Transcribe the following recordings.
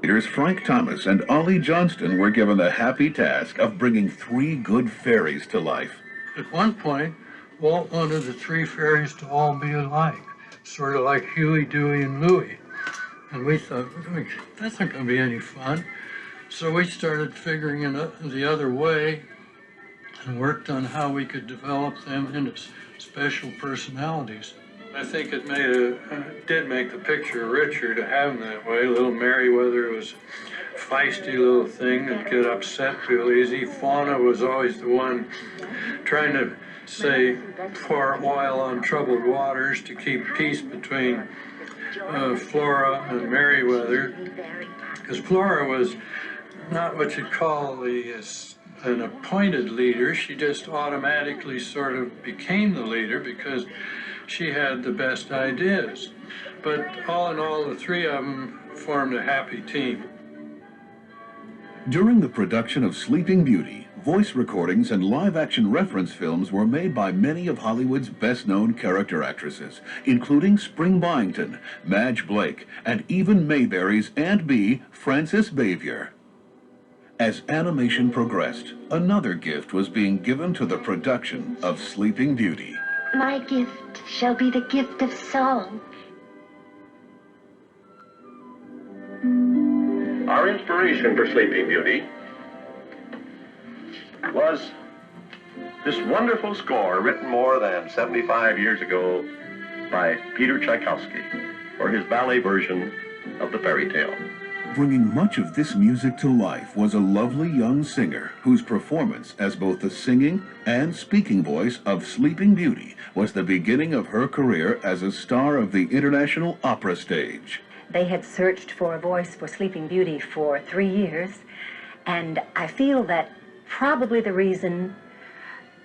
animators Frank Thomas and Ollie Johnston were given the happy task of bringing 3 good fairies to life. At one point, Walt wanted the 3 fairies to all be alike, sort of like Huey, Dewey, and Louie. And we thought, that's not going to be any fun. So we started figuring it the other way and worked on how we could develop them into special personalities. I think it did make the picture richer to have them that way. Little Merriweather was a feisty little thing that get upset real easy. Fauna was always the one trying to pour oil on troubled waters to keep peace between Flora and Merriweather, because Flora was not what you'd call an appointed leader. She just automatically sort of became the leader because she had the best ideas. But all in all, the 3 of them formed a happy team. During the production of Sleeping Beauty, voice recordings and live-action reference films were made by many of Hollywood's best-known character actresses, including Spring Byington, Madge Blake, and even Mayberry's Aunt Bee, Frances Bavier. As animation progressed, another gift was being given to the production of Sleeping Beauty. My gift shall be the gift of song. Our inspiration for Sleeping Beauty was this wonderful score written more than 75 years ago by Peter Tchaikovsky for his ballet version of the fairy tale. Bringing much of this music to life was a lovely young singer whose performance as both the singing and speaking voice of Sleeping Beauty was the beginning of her career as a star of the international opera stage. They had searched for a voice for Sleeping Beauty for 3 years, and I feel that probably the reason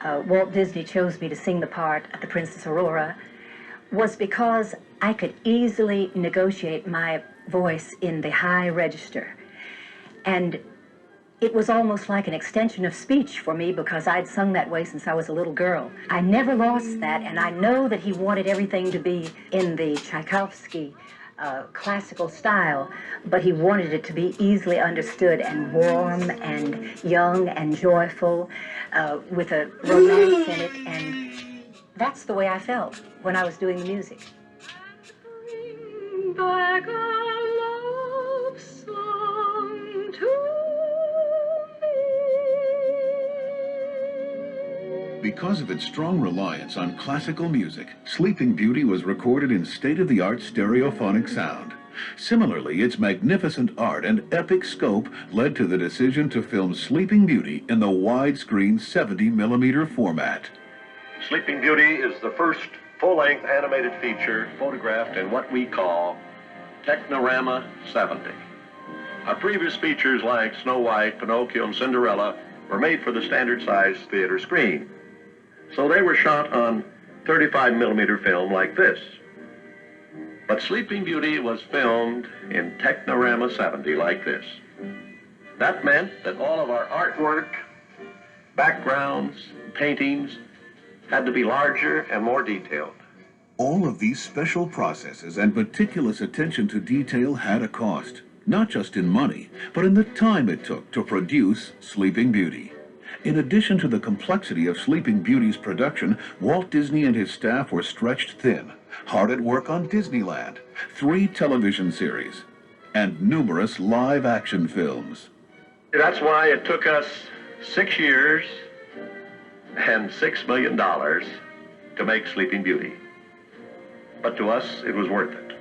Walt Disney chose me to sing the part of the Princess Aurora was because I could easily negotiate my voice in the high register. And it was almost like an extension of speech for me because I'd sung that way since I was a little girl. I never lost that, and I know that he wanted everything to be in the Tchaikovsky classical style, but he wanted it to be easily understood and warm and young and joyful with a romance in it, and that's the way I felt when I was doing the music. Bring back a love song to me. Because of its strong reliance on classical music, Sleeping Beauty was recorded in state-of-the-art stereophonic sound. Similarly, its magnificent art and epic scope led to the decision to film Sleeping Beauty in the widescreen 70mm format. Sleeping Beauty is the first full-length animated feature photographed in what we call Technorama 70. Our previous features like Snow White, Pinocchio, and Cinderella were made for the standard-size theater screen. So they were shot on 35mm film like this. But Sleeping Beauty was filmed in Technorama 70 like this. That meant that all of our artwork, backgrounds, paintings had to be larger and more detailed. All of these special processes and meticulous attention to detail had a cost, not just in money, but in the time it took to produce Sleeping Beauty. In addition to the complexity of Sleeping Beauty's production, Walt Disney and his staff were stretched thin, hard at work on Disneyland, 3 television series, and numerous live-action films. That's why it took us 6 years and $6 million to make Sleeping Beauty. But to us, it was worth it.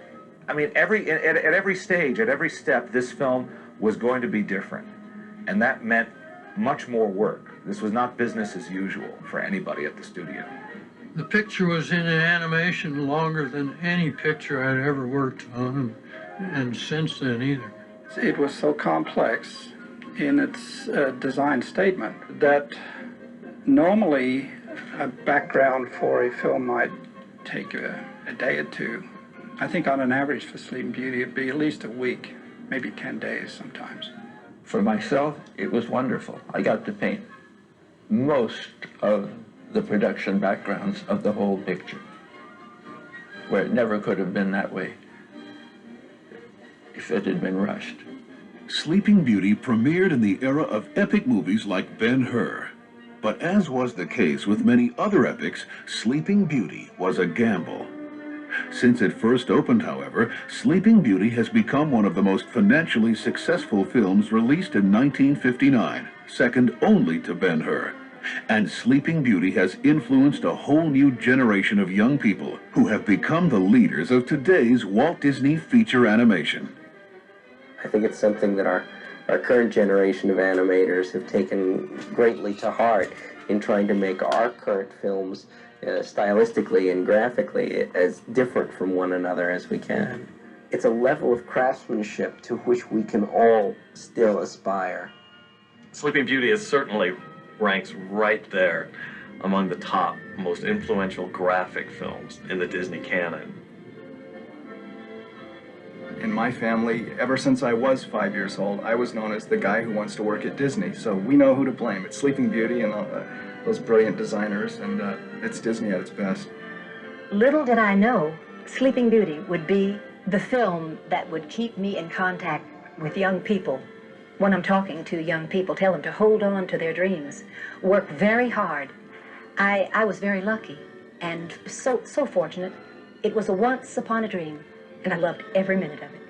I mean, at every stage, at every step, this film was going to be different. And that meant much more work. This was not business as usual for anybody at the studio. The picture was in animation longer than any picture I'd ever worked on, and since then either. It was so complex in its design statement that normally a background for a film might take a day or 2. I think on an average for Sleeping Beauty it'd be at least a week, maybe 10 days sometimes. For myself, it was wonderful. I got to paint most of the production backgrounds of the whole picture, where it never could have been that way if it had been rushed. Sleeping Beauty premiered in the era of epic movies like Ben-Hur. But as was the case with many other epics, Sleeping Beauty was a gamble. Since it first opened, however, Sleeping Beauty has become one of the most financially successful films released in 1959, second only to Ben-Hur. And Sleeping Beauty has influenced a whole new generation of young people who have become the leaders of today's Walt Disney feature animation. I think it's something that our current generation of animators have taken greatly to heart in trying to make our current films stylistically and graphically as different from one another as we can. It's a level of craftsmanship to which we can all still aspire. Sleeping Beauty is certainly ranks right there among the top most influential graphic films in the Disney canon. In my family, ever since I was 5 years old, I was known as the guy who wants to work at Disney, so we know who to blame. It's Sleeping Beauty and those brilliant designers, and it's Disney at its best. Little did I know Sleeping Beauty would be the film that would keep me in contact with young people. When I'm talking to young people, tell them to hold on to their dreams, work very hard. I was very lucky and so fortunate. It was a once upon a dream, and I loved every minute of it.